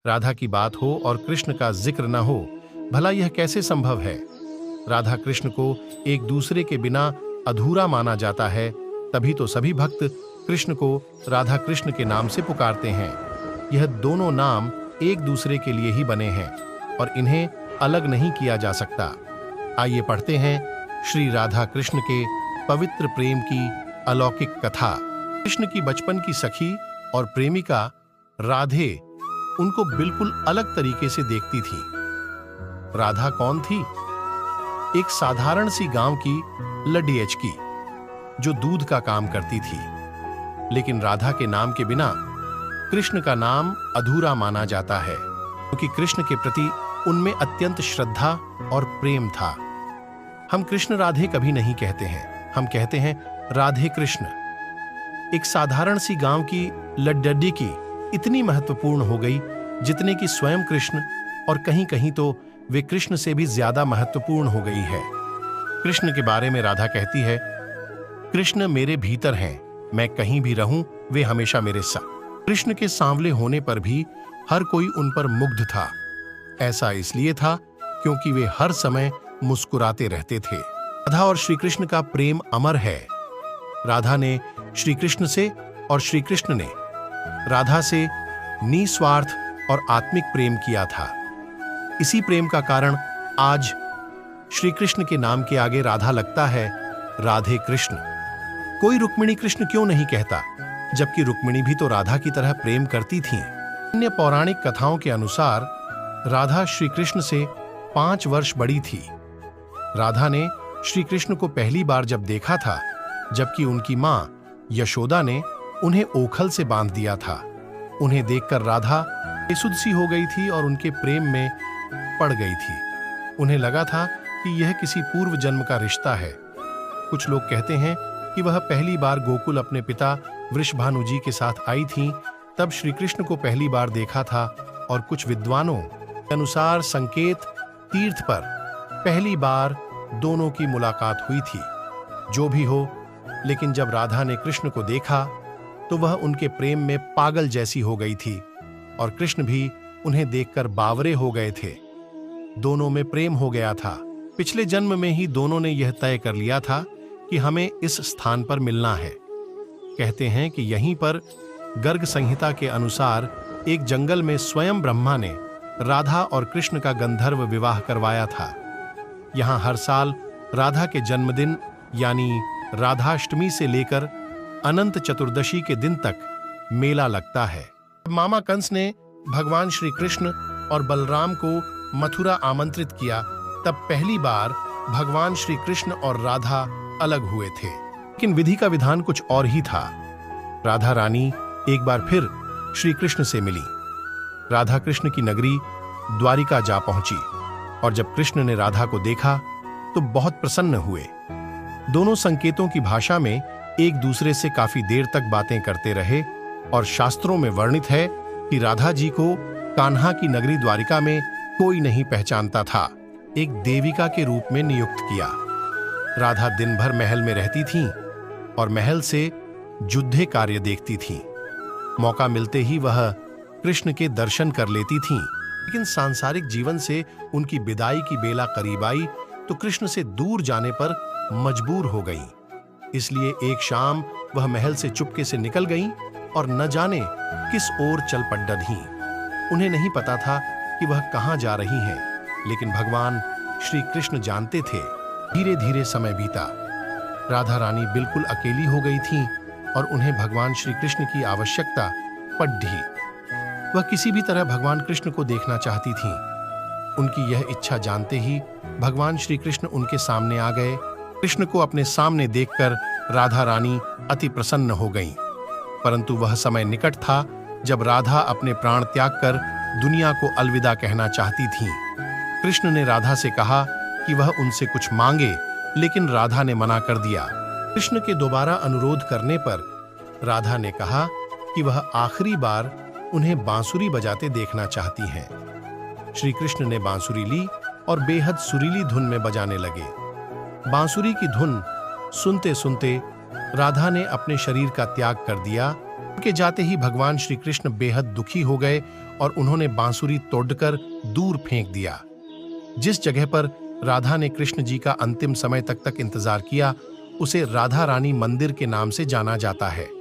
राधा की बात हो और कृष्ण का जिक्र न हो, भला यह कैसे संभव है? राधा कृष्ण को एक दूसरे के बिना अधूरा माना जाता है, तभी तो सभी भक्त कृष्ण को राधा कृष्ण के नाम से पुकारते हैं। यह दोनों नाम एक दूसरे के लिए ही बने हैं और इन्हें अलग नहीं किया जा सकता। आइए पढ़ते हैं श्री राधा कृष्ण के पवित्र प्रेम की अलौकिक कथा। कृष्ण की बचपन की सखी और प्रेमिका राधे उनको बिल्कुल अलग तरीके से देखती थी। राधा कौन थी? एक साधारण सी गांव की लड़की जो दूध का काम करती थी। लेकिन राधा के नाम के बिना कृष्ण का नाम अधूरा माना जाता है, क्योंकि कृष्ण के प्रति उनमें अत्यंत श्रद्धा और प्रेम था। हम कृष्ण राधे कभी नहीं कहते हैं, हम कहते हैं राधे कृष्ण। एक साधारण सी गांव की लड़की इतनी महत्वपूर्ण हो गई जितने कि स्वयं कृष्ण, और कहीं कहीं तो वे कृष्ण से भी ज्यादा महत्वपूर्ण हो गई है। कृष्ण के बारे में राधा कहती है, कृष्ण मेरे भीतर हैं, मैं कहीं भी रहूं वे हमेशा मेरे साथ। कृष्ण के सांवले होने पर भी हर कोई उन पर मुग्ध था। ऐसा इसलिए था क्योंकि वे हर समय मुस्कुराते रहते थे। राधा और श्री कृष्ण का प्रेम अमर है। राधा ने श्री कृष्ण से और श्री कृष्ण ने राधा से निस्वार्थ और आत्मिक प्रेम किया था। इसी प्रेम का कारण आज श्री कृष्ण के नाम के आगे राधा लगता है राधे कृष्ण। कोई रुक्मिणी कृष्ण क्यों नहीं कहता, जबकि रुक्मिणी भी तो राधा की तरह प्रेम करती थीं। अन्य पौराणिक कथाओं के अनुसार राधा श्री कृष्ण से 5 वर्ष बड़ी थी। राधा ने श्री कृष्ण को पहली बार जब देखा था, जबकि उनकी मां यशोदा ने उन्हें ओखल से बांध दिया था। उन्हें देखकर राधा बेसुध सी हो गई थी और उनके प्रेम में पड़ गई थी। उन्हें लगा था कि यह किसी पूर्व जन्म का रिश्ता है। कुछ लोग कहते हैं कि वह पहली बार गोकुल अपने पिता वृषभानु जी के साथ आई थीं, तब श्री कृष्ण को पहली बार देखा था। और कुछ विद्वानों के अनुसार संकेत तीर्थ पर पहली बार दोनों की मुलाकात हुई थी। जो भी हो, लेकिन जब राधा ने कृष्ण को देखा तो वह उनके प्रेम में पागल जैसी हो गई थी और कृष्ण भी उन्हें देखकर बावरे हो गए थे। दोनों में प्रेम हो गया था। पिछले जन्म में ही दोनों ने यह तय कर लिया था कि हमें इस स्थान पर मिलना है। कहते हैं कि यहीं पर गर्ग संहिता के अनुसार एक जंगल में स्वयं ब्रह्मा ने राधा और कृष्ण का गंधर्व विवाह करवाया था। यहां हर साल राधा के जन्मदिन यानी राधाष्टमी से लेकर अनंत चतुर्दशी के दिन तक मेला लगता है। मामा कंस ने भगवान श्री कृष्ण और बलराम को मथुरा आमंत्रित किया, तब पहली बार भगवान श्री कृष्ण और राधा अलग हुए थे। लेकिन विधि का विधान कुछ और ही था। राधा रानी एक बार फिर श्री कृष्ण से मिली। राधा कृष्ण की नगरी द्वारिका जा पहुंची और जब कृष्ण ने राधा को देखा तो बहुत प्रसन्न हुए। दोनों संकेतों की भाषा में एक दूसरे से काफी देर तक बातें करते रहे और शास्त्रों में वर्णित है कि राधा जी को कान्हा की नगरी द्वारिका में कोई नहीं पहचानता था, एक देविका के रूप में नियुक्त किया। राधा दिन भर महल में रहती थीं और महल से युद्ध कार्य देखती थीं। मौका मिलते ही वह कृष्ण के दर्शन कर लेती थीं, लेकिन सांसारिक जीवन से उनकी विदाई की बेला करीब आई तो कृष्ण से दूर जाने पर मजबूर हो गईं। इसलिए एक शाम वह महल से चुपके से निकल गईं और न जाने किस ओर चल पड़ डधीं। उन्हें नहीं पता था कि वह कहां जा रही हैं, लेकिन भगवान श्री कृष्ण जानते थे। धीरे धीरे समय बीता। राधा रानी बिल्कुल अकेली हो गई थीं और उन्हें भगवान श्री कृष्ण की आवश्यकता पड़ ढी। वह किसी भी तरह भगवान कृष्ण को देखना चाहती थीं। उनकी यह इच्छा जानते ही भगवान श्री कृष्ण उनके सामने आ गए। कृष्ण को अपने सामने देखकर राधा रानी अति प्रसन्न हो गईं। परंतु वह समय निकट था जब राधा अपने प्राण त्याग कर दुनिया को अलविदा कहना चाहती थीं। कृष्ण ने राधा से कहा कि वह उनसे कुछ मांगे, लेकिन राधा ने मना कर दिया। कृष्ण के दोबारा अनुरोध करने पर राधा ने कहा कि वह आखिरी बार उन्हें बांसुरी बजाते देखना चाहती हैं। श्री कृष्ण ने बांसुरी ली और बेहद सुरीली धुन में बजाने लगे। बांसुरी की धुन सुनते सुनते राधा ने अपने शरीर का त्याग कर दिया। उनके जाते ही भगवान श्री कृष्ण बेहद दुखी हो गए और उन्होंने बांसुरी तोड़कर दूर फेंक दिया। जिस जगह पर राधा ने कृष्ण जी का अंतिम समय तक इंतजार किया, उसे राधा रानी मंदिर के नाम से जाना जाता है।